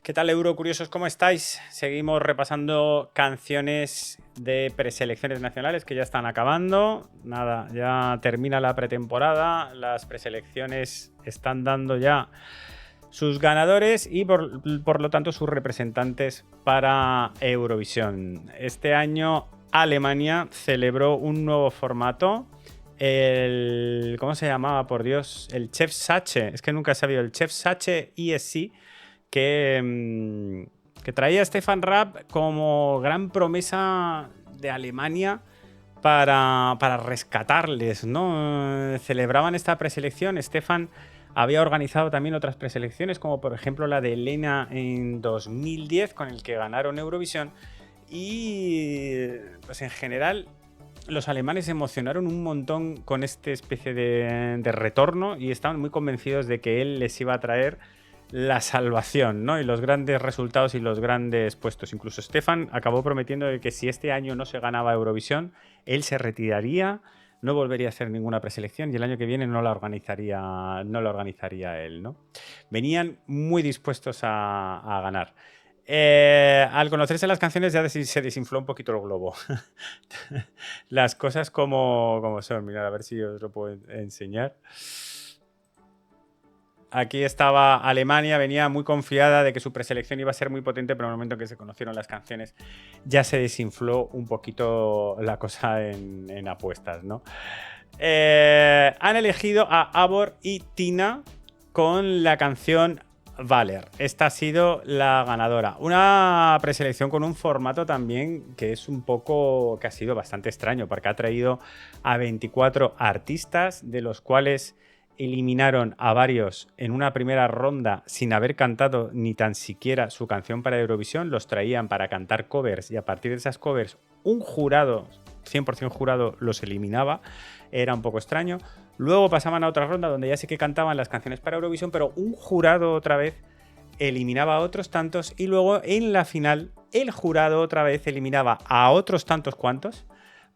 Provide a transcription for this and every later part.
¿Qué tal, Eurocuriosos? ¿Cómo estáis? Seguimos repasando canciones de preselecciones nacionales que ya están acabando. Nada, ya termina la pretemporada, las preselecciones están dando ya sus ganadores y por lo tanto sus representantes para Eurovisión. Este año Alemania celebró un nuevo formato. ¿Cómo se llamaba? Por Dios, el Chef Sache. Es que nunca he sabido. El Chef Sache ESC que traía Stefan Rapp como gran promesa de Alemania para rescatarles, ¿no? Celebraban esta preselección. Stefan había organizado también otras preselecciones, como por ejemplo la de Lena en 2010, con el que ganaron Eurovisión. Y pues en general los alemanes se emocionaron un montón con esta especie de retorno y estaban muy convencidos de que él les iba a traer la salvación, ¿no? Y los grandes resultados y los grandes puestos. Incluso Stefan acabó prometiendo que si este año no se ganaba Eurovisión, él se retiraría, no volvería a hacer ninguna preselección y el año que viene no la organizaría él, ¿no? Venían muy dispuestos a ganar. Al conocerse las canciones ya se desinfló un poquito el globo. Las cosas como son. Mirad, a ver si os lo puedo enseñar. Aquí estaba Alemania, venía muy confiada de que su preselección iba a ser muy potente, pero en el momento en que se conocieron las canciones ya se desinfló un poquito la cosa en apuestas, ¿no? Han elegido a Eivør y Tina con la canción Valor. Esta ha sido la ganadora. Una preselección con un formato también que es un poco, que ha sido bastante extraño, porque ha traído a 24 artistas, de los cuales eliminaron a varios en una primera ronda sin haber cantado ni tan siquiera su canción para Eurovisión. Los traían para cantar covers y a partir de esas covers un jurado, 100% jurado, los eliminaba. Era un poco extraño. Luego pasaban a otra ronda donde ya sí que cantaban las canciones para Eurovisión, pero un jurado otra vez eliminaba a otros tantos y luego en la final el jurado otra vez eliminaba a otros tantos cuantos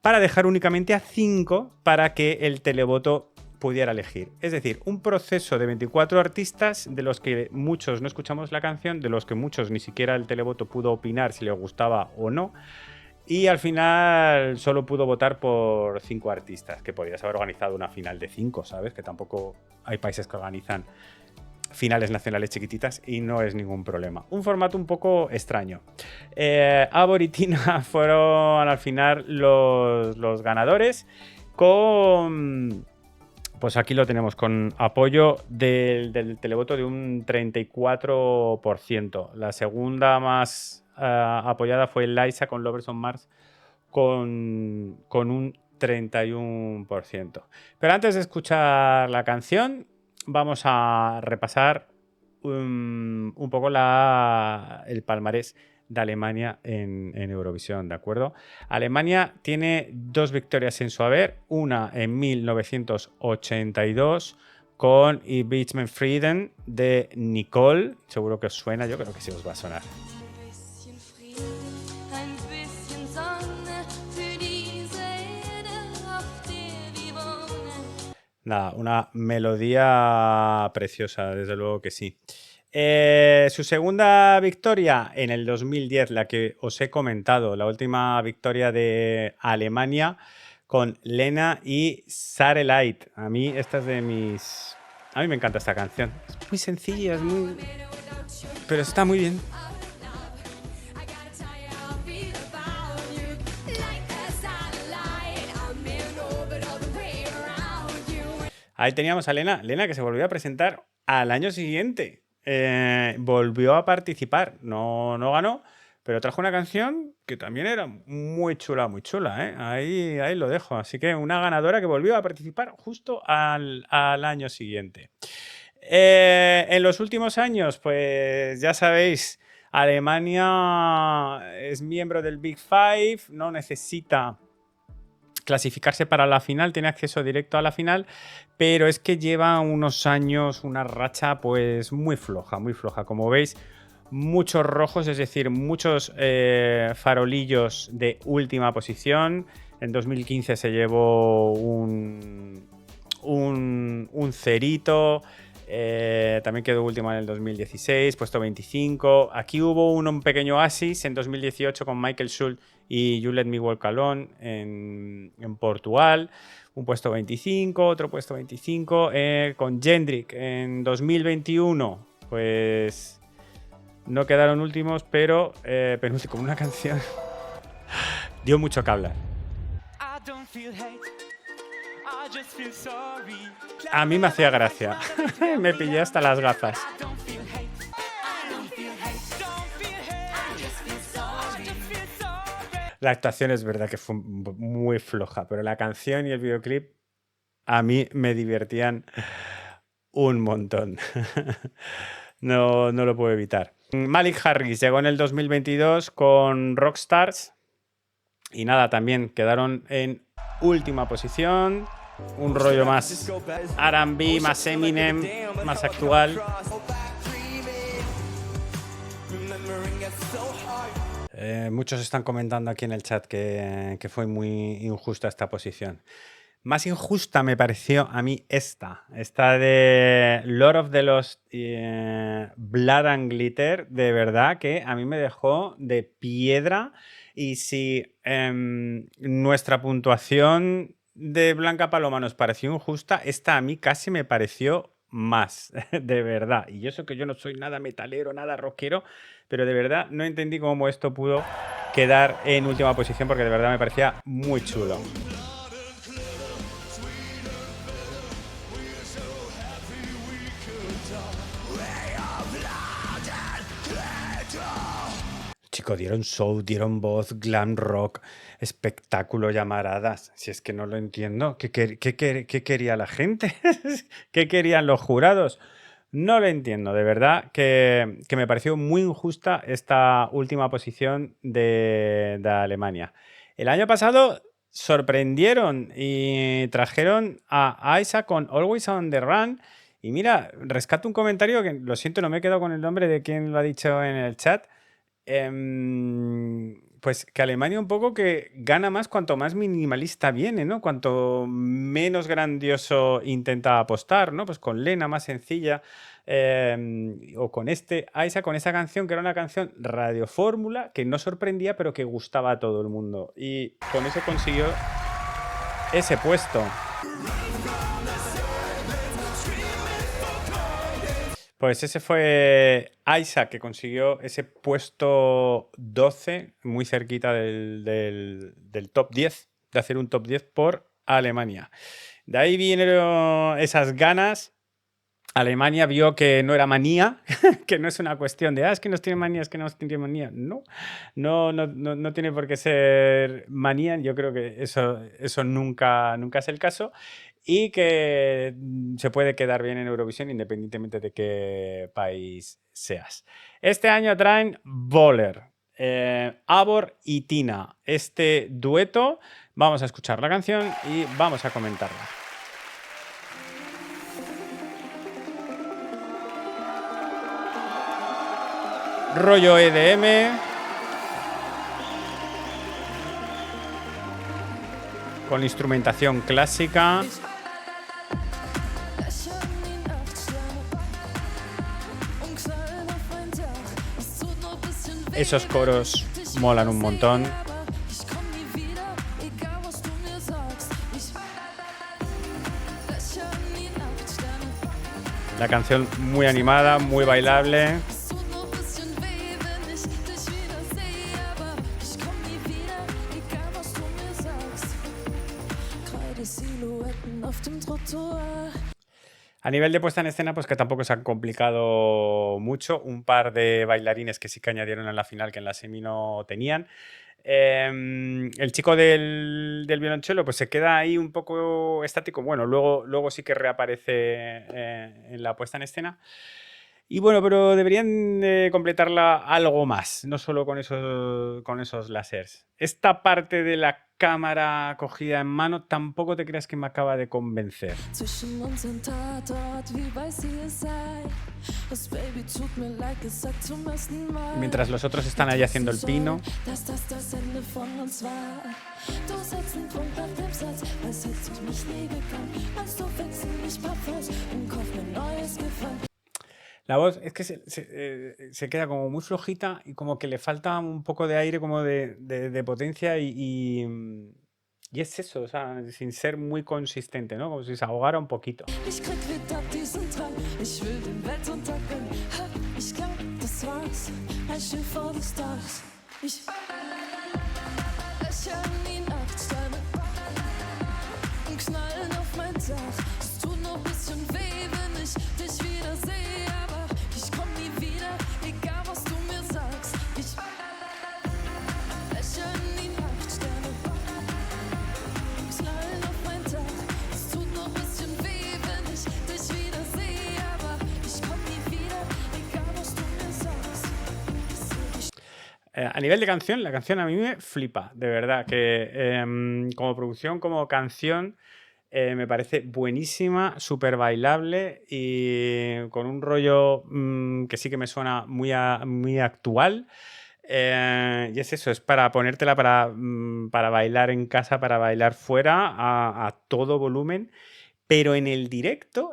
para dejar únicamente a 5 para que el televoto pudiera elegir. Es decir, un proceso de 24 artistas de los que muchos no escuchamos la canción, de los que muchos ni siquiera el televoto pudo opinar si les gustaba o no, y al final solo pudo votar por 5 artistas, que podrías haber organizado una final de 5, ¿sabes? Que tampoco hay países que organizan finales nacionales chiquititas y no es ningún problema. Un formato un poco extraño. Eivør y Tina fueron al final los ganadores con... Pues aquí lo tenemos, con apoyo del televoto de un 34%. La segunda más apoyada fue Liza con Lovers on Mars con un 31%. Pero antes de escuchar la canción, vamos a repasar un poco el palmarés de Alemania en Eurovisión, ¿de acuerdo? Alemania tiene 2 victorias en su haber, una en 1982 con Ich bin mein Frieden de Nicole. Seguro que os suena, yo creo que sí os va a sonar. Nada, una melodía preciosa, desde luego que sí. Su segunda victoria en el 2010, la que os he comentado, la última victoria de Alemania con Lena y Satellite. A mí esta es de mis... A mí me encanta esta canción. Es muy sencilla, es muy... pero está muy bien. Ahí teníamos a Lena que se volvió a presentar al año siguiente. Volvió a participar, no ganó, pero trajo una canción que también era muy chula, ¿eh? Ahí lo dejo. Así que una ganadora que volvió a participar justo al año siguiente. En los últimos años, pues ya sabéis, Alemania es miembro del Big Five, no necesita clasificarse para la final, tiene acceso directo a la final, pero es que lleva unos años una racha pues muy floja. Como veis, muchos rojos, es decir, muchos farolillos de última posición. En 2015 se llevó un cerito. También quedó última en el 2016, puesto 25. Aquí hubo un pequeño oasis en 2018 con Michael Schultz y You Let Me Walk Alone en Portugal. Un puesto 25, otro puesto 25. Con Jendrik en 2021, pues no quedaron últimos, pero penúltimo, con una canción dio mucho que hablar. A mí me hacía gracia. Me pillé hasta las gafas. La actuación es verdad que fue muy floja, pero la canción y el videoclip a mí me divertían un montón. No lo puedo evitar. Malik Harris llegó en el 2022 con Rockstars y nada, también quedaron en última posición. Un rollo más R&B, más Eminem, más actual. Muchos están comentando aquí en el chat que fue muy injusta esta posición. Más injusta me pareció a mí esta de Lord of the Lost Blood and Glitter, de verdad que a mí me dejó de piedra. Y si nuestra puntuación de Blanca Paloma nos pareció injusta, esta a mí casi me pareció más, de verdad. Y eso que yo no soy nada metalero, nada rockero, pero de verdad no entendí cómo esto pudo quedar en última posición, porque de verdad me parecía muy chulo. Chicos, dieron show, dieron voz, glam rock, espectáculo, llamaradas. Si es que no lo entiendo. ¿Qué quería la gente? ¿Qué querían los jurados? No lo entiendo, de verdad que me pareció muy injusta esta última posición de Alemania. El año pasado sorprendieron y trajeron a Isa con Always on the Run. Y mira, rescato un comentario que, lo siento, no me he quedado con el nombre de quien lo ha dicho en el chat. Pues que Alemania un poco que gana más cuanto más minimalista viene, ¿no? Cuanto menos grandioso intenta apostar, ¿no? Pues con Lena más sencilla, o con Aisa, con esa canción que era una canción radiofórmula que no sorprendía pero que gustaba a todo el mundo, y con eso consiguió ese puesto. Pues ese fue Aisa, que consiguió ese puesto 12, muy cerquita del top 10, de hacer un top 10 por Alemania. De ahí vinieron esas ganas. Alemania vio que no era manía, que no es una cuestión de, es que nos tiene manía, es que no tiene manía. No tiene por qué ser manía. Yo creo que eso nunca es el caso. Y que se puede quedar bien en Eurovisión independientemente de qué país seas. Este año traen Voller, Abor y Tina. Este dueto, vamos a escuchar la canción y vamos a comentarla. Rollo EDM. Con instrumentación clásica. Esos coros molan un montón. La canción muy animada, muy bailable. A nivel de puesta en escena, pues que tampoco se han complicado mucho. Un par de bailarines que sí que añadieron en la final, que en la semi no tenían. El chico del violonchelo pues se queda ahí un poco estático. Bueno, luego sí que reaparece en la puesta en escena. Y bueno, pero deberían completarla algo más, no solo con esos láseres. Esta parte de la cámara cogida en mano tampoco te creas que me acaba de convencer. Mientras los otros están ahí haciendo el pino. La voz es que se queda como muy flojita y como que le falta un poco de aire, como de potencia y es eso, o sea, sin ser muy consistente, ¿no? Como si se ahogara un poquito. A nivel de canción, la canción a mí me flipa, de verdad, que como producción, como canción, me parece buenísima, súper bailable y con un rollo que sí que me suena muy actual. Y es eso, es para ponértela para bailar en casa, para bailar fuera a todo volumen. Pero en el directo,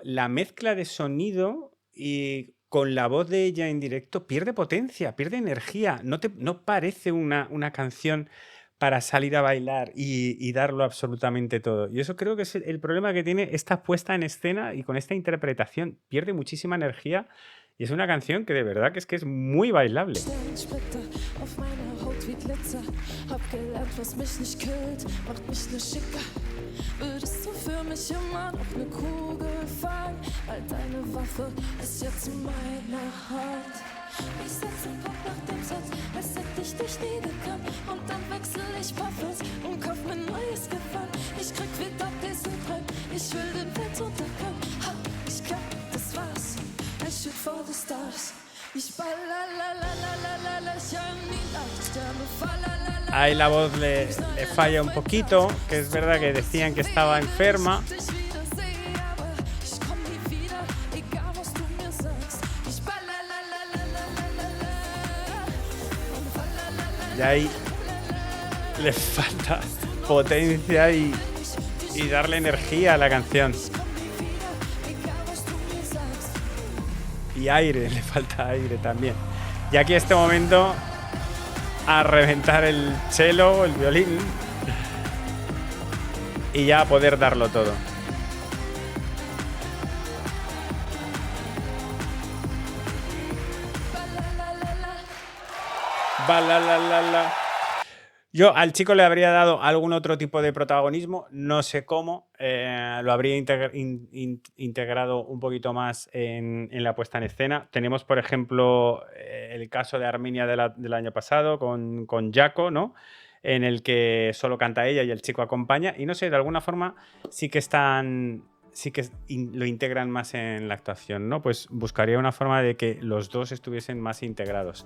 la mezcla de sonido y con la voz de ella en directo pierde potencia, pierde energía. No parece una canción para salir a bailar y darlo absolutamente todo. Y eso creo que es el problema que tiene esta puesta en escena y con esta interpretación. Pierde muchísima energía y es una canción que de verdad que es muy bailable. Würdest du für mich immer noch eine Kugel fangen? Weil deine Waffe ist jetzt meine Hand. Ich setz den Kopf nach dem Satz, als hätte ich dich nie gekannt. Und dann wechsel ich Waffels und kauf mir neues Gewand. Ich krieg wieder diesen Drang, ich will den Weltuntergang. Ha, ich glaub, das war's. I shoot for the stars. Ich ballalalalalalala, ich an die Nachtsterne fallalala. Ahí la voz le falla un poquito, que es verdad que decían que estaba enferma. Y ahí le falta potencia y darle energía a la canción. Y aire, le falta aire también. Y aquí este momento a reventar el cello, el violín y ya a poder darlo todo. Balalalala. Yo al chico le habría dado algún otro tipo de protagonismo, no sé cómo, lo habría integrado un poquito más en la puesta en escena. Tenemos, por ejemplo, el caso de Armenia del año pasado con Jaco, ¿no? En el que solo canta ella y el chico acompaña. Y no sé, de alguna forma sí que lo integran más en la actuación, ¿no? Pues buscaría una forma de que los dos estuviesen más integrados.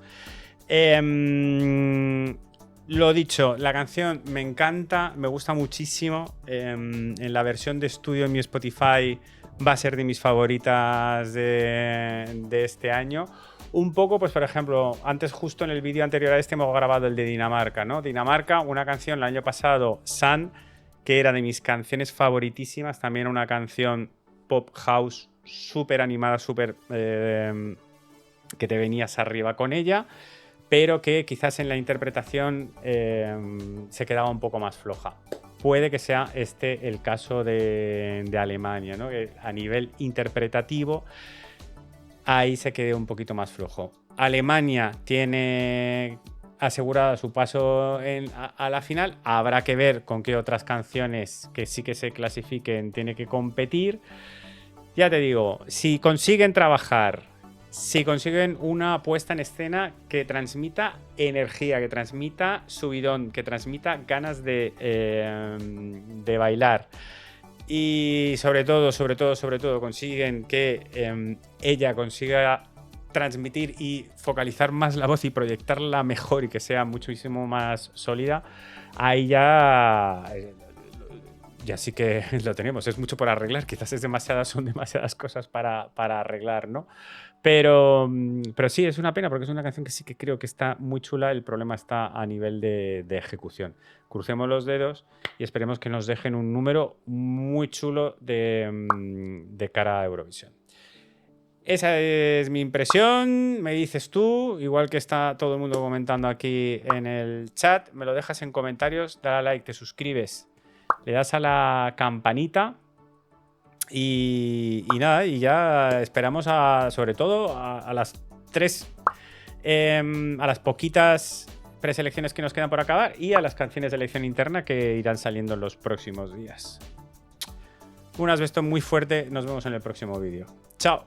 Lo dicho, la canción me encanta, me gusta muchísimo. En la versión de estudio en mi Spotify va a ser de mis favoritas de este año. Un poco, pues por ejemplo, antes justo en el vídeo anterior a este hemos grabado el de Dinamarca, ¿no? Dinamarca, una canción el año pasado, Sun, que era de mis canciones favoritísimas. También una canción pop house súper animada, súper que te venías arriba con ella, pero que quizás en la interpretación se quedaba un poco más floja. Puede que sea este el caso de Alemania, ¿no? Que a nivel interpretativo ahí se quede un poquito más flojo. Alemania tiene asegurada su paso a la final. Habrá que ver con qué otras canciones que sí que se clasifiquen tiene que competir. Ya te digo, si consiguen trabajar, si consiguen una puesta en escena que transmita energía, que transmita subidón, que transmita ganas de bailar, Y sobre todo, consiguen que ella consiga transmitir y focalizar más la voz y proyectarla mejor y que sea muchísimo más sólida, ahí ya sí que lo tenemos. Es mucho por arreglar, quizás son demasiadas cosas para arreglar, ¿no? Pero sí, es una pena porque es una canción que sí que creo que está muy chula. El problema está a nivel de ejecución. Crucemos los dedos y esperemos que nos dejen un número muy chulo de cara a Eurovisión. Esa es mi impresión, me dices tú, igual que está todo el mundo comentando aquí en el chat, me lo dejas en comentarios, dale a like, te suscribes, le das a la campanita y nada, y ya esperamos sobre todo a las a las poquitas preselecciones que nos quedan por acabar y a las canciones de elección interna que irán saliendo en los próximos días. Un asbesto muy fuerte, nos vemos en el próximo vídeo. ¡Chao!